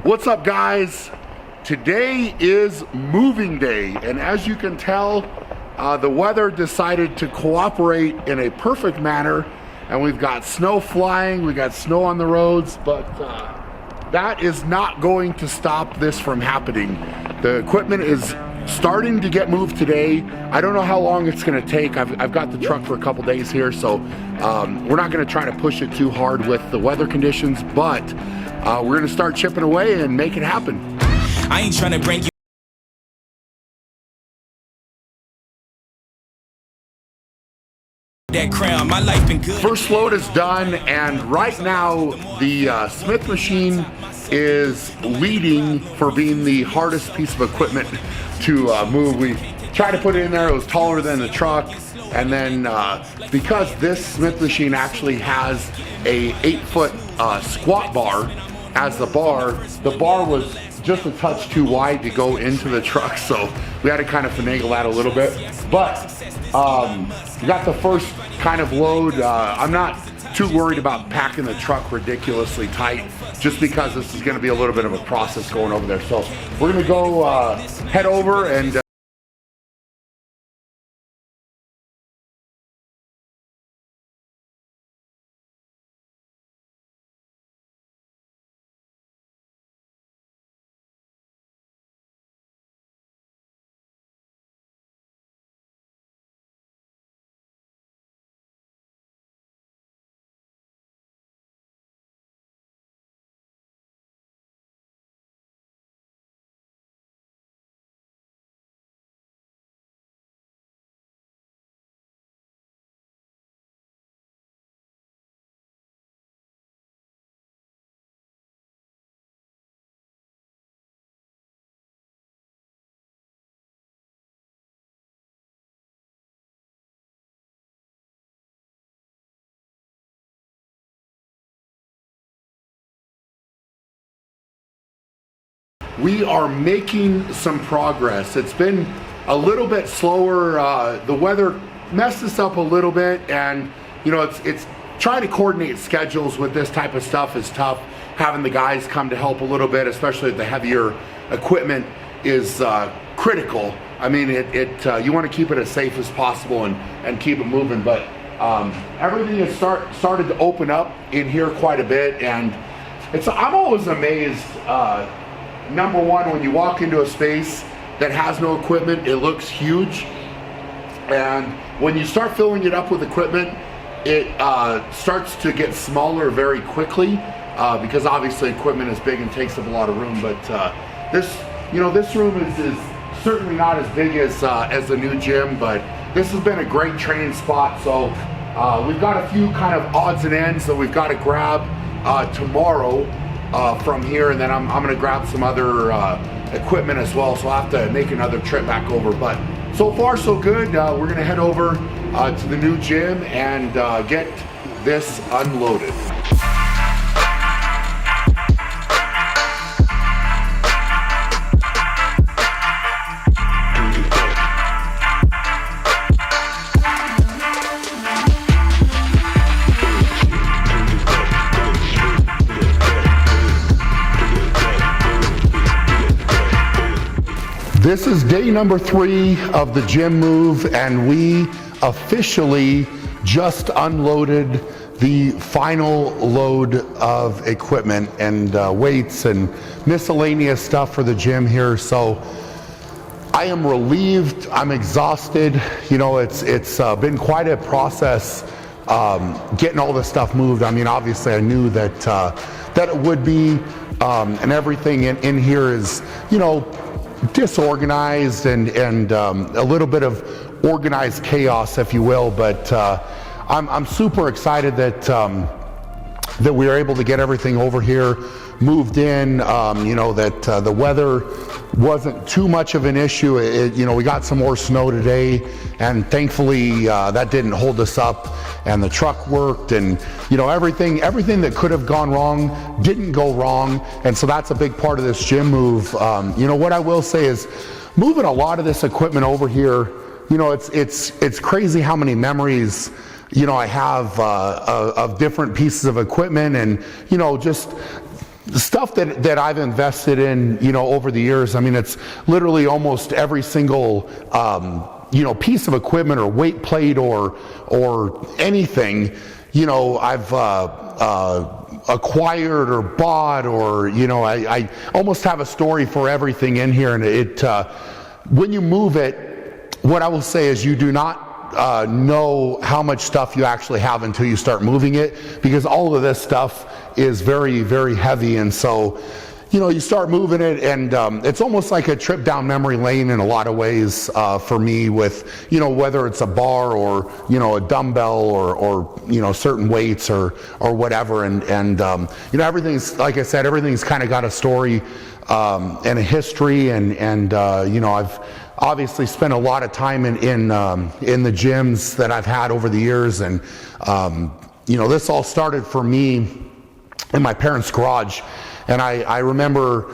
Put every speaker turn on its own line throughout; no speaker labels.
What's up, guys? Today is moving day, and as you can tell, the weather decided to cooperate in a perfect manner, and we've got snow flying, we got snow on the roads, but that is not going to stop this from happening. The equipment is starting to get moved today. I don't know how long it's going to take. I've got the truck for a couple days here, so we're not going to try to push it too hard with the weather conditions, but we're going to start chipping away and make it happen.
I ain't trying to bring you that crown. My life been good.
First load is done, and right now the Smith machine is leading for being the hardest piece of equipment to move. We tried to put it in there, it was taller than the truck, and then because this Smith machine actually has a 8-foot squat bar as the bar was just a touch too wide to go into the truck, so we had to kind of finagle that a little bit. But we got the first kind of load. I'm not too worried about packing the truck ridiculously tight, just because this is going to be a little bit of a process going over there. So we're going to go head over and we are making some progress. It's been a little bit slower. The weather messed us up a little bit, and you know, it's trying to coordinate schedules with this type of stuff is tough. Having the guys come to help a little bit, especially the heavier equipment, is critical. I mean, you want to keep it as safe as possible and keep it moving. But everything has started to open up in here quite a bit, and I'm always amazed. Number one, when you walk into a space that has no equipment, it looks huge. And when you start filling it up with equipment, it starts to get smaller very quickly because obviously equipment is big and takes up a lot of room. But this room is certainly not as big as the new gym, but this has been a great training spot. So we've got a few kind of odds and ends that we've got to grab tomorrow from here, and then I'm going to grab some other equipment as well, so I'll have to make another trip back over. But so far so good. We're going to head over to the new gym and get this unloaded. This is day number 3 of the gym move, and we officially just unloaded the final load of equipment and weights and miscellaneous stuff for the gym here. So I am relieved, I'm exhausted. You know, it's been quite a process getting all this stuff moved. I mean, obviously I knew that it would be, and everything in here is, you know, disorganized and a little bit of organized chaos, if you will. But I'm super excited that we were able to get everything over here moved in. You know, that the weather wasn't too much of an issue. You know, we got some more snow today, and thankfully that didn't hold us up, and the truck worked, and you know, everything that could have gone wrong didn't go wrong. And so that's a big part of this gym move. You know, what I will say is moving a lot of this equipment over here, you know, it's crazy how many memories, you know, I have of different pieces of equipment, and you know, just the stuff that I've invested in, over the years, I mean, it's literally almost every single, piece of equipment or weight plate or anything, I've acquired or bought, or, I almost have a story for everything in here. And when you move it, what I will say is you do not know how much stuff you actually have until you start moving it, because all of this stuff is very, very heavy. And so, you start moving it, and it's almost like a trip down memory lane in a lot of ways for me, with, whether it's a bar or, a dumbbell or certain weights or whatever. And everything's, like I said, everything's kind of got a story and a history. And I've obviously spent a lot of time in the gyms that I've had over the years. And, this all started for me in my parents' garage. And I remember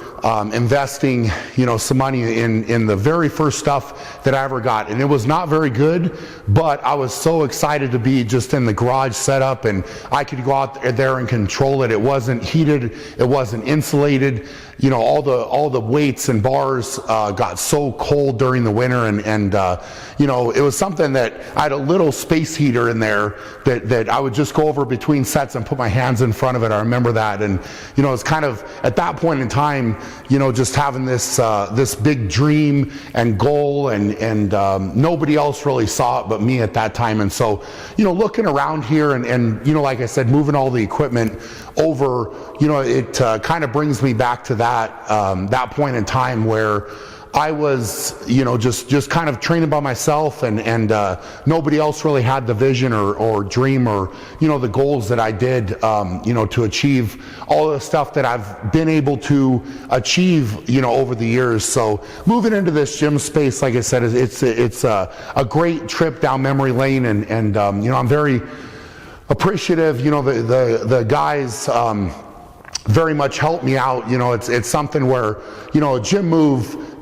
investing, some money in the very first stuff that I ever got. And it was not very good, but I was so excited to be just in the garage setup, and I could go out there and control it. It wasn't heated, it wasn't insulated. All the weights and bars got so cold during the winter, and it was something that I had a little space heater in there that I would just go over between sets and put my hands in front of it. I remember that. And it's kind of at that point in time, just having this big dream and goal, and nobody else really saw it but me at that time. And so, looking around here and like I said, moving all the equipment over, it kind of brings me back to that point in time where I was, just kind of training by myself, and nobody else really had the vision or dream or, the goals that I did, to achieve all the stuff that I've been able to achieve, over the years. So moving into this gym space, like I said, it's a great trip down memory lane, and I'm very appreciative. The guys very much helped me out. It's something where, a gym move,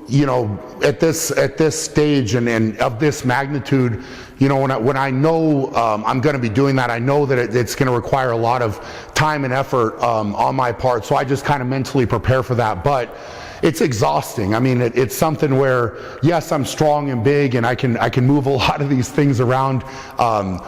at this stage and of this magnitude, when I know I'm going to be doing that, I know that it's going to require a lot of time and effort on my part. So I just kind of mentally prepare for that. But it's exhausting. I mean, it's something where, yes, I'm strong and big, and I can move a lot of these things around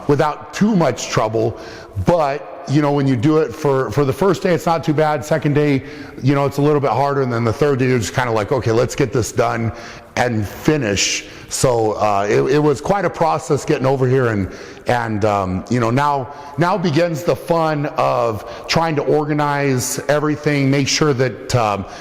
without too much trouble. But when you do it for the first day, it's not too bad. Second day, it's a little bit harder. And then the third day, you're just kind of like, okay, let's get this done and finish. So it was quite a process getting over here. And now begins the fun of trying to organize everything, make sure that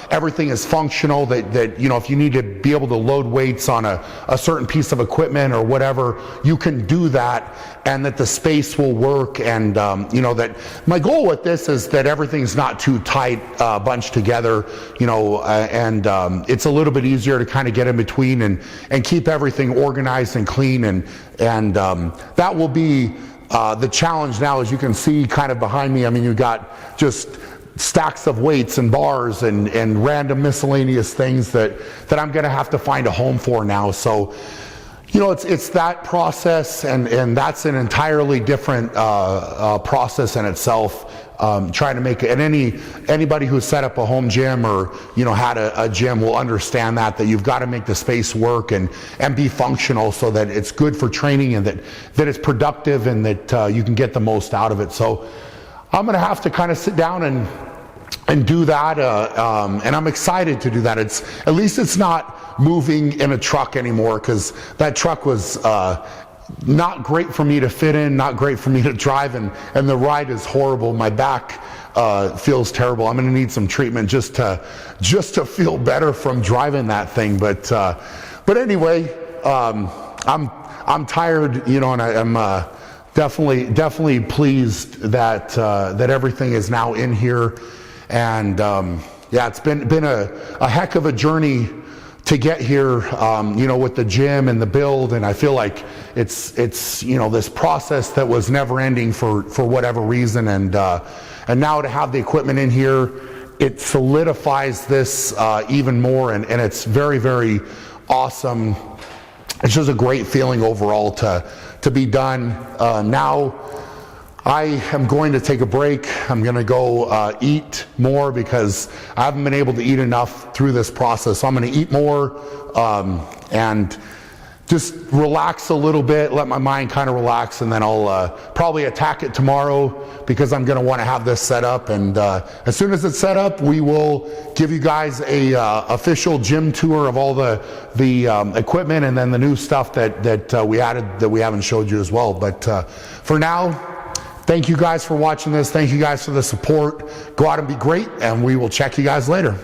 everything is functional, that if you need to be able to load weights on a certain piece of equipment or whatever, you can do that, and that the space will work. And that my goal with this is that everything's not too tight bunched together, and it's a little bit easier to kind of get in between and keep everything organized and clean. And that will be the challenge now. As you can see kind of behind me, I mean, you've got just stacks of weights and bars and random miscellaneous things that I'm going to have to find a home for now. So it's that process, and that's an entirely different process in itself. Trying to make it, and anybody who's set up a home gym or had a gym will understand that you've got to make the space work and be functional, so that it's good for training, and that it's productive, and that you can get the most out of it. So I'm going to have to kind of sit down and do that, and I'm excited to do that. At least it's not moving in a truck anymore, because that truck was not great for me to fit in, not great for me to drive, and the ride is horrible. My back feels terrible. I'm going to need some treatment just to feel better from driving that thing. But anyway, I'm tired, and I'm definitely pleased that everything is now in here. And it's been a heck of a journey to get here, with the gym and the build. And I feel like it's this process that was never ending for whatever reason. And now to have the equipment in here, it solidifies this even more. And it's very, very awesome. It's just a great feeling overall to be done. Now I am going to take a break. I'm going to go eat more because I haven't been able to eat enough through this process. So I'm going to eat more and just relax a little bit, let my mind kind of relax, and then I'll probably attack it tomorrow because I'm going to want to have this set up. And as soon as it's set up, we will give you guys a official gym tour of all the equipment and then the new stuff that we added that we haven't showed you as well. But for now, thank you guys for watching this. Thank you guys for the support. Go out and be great, and we will check you guys later.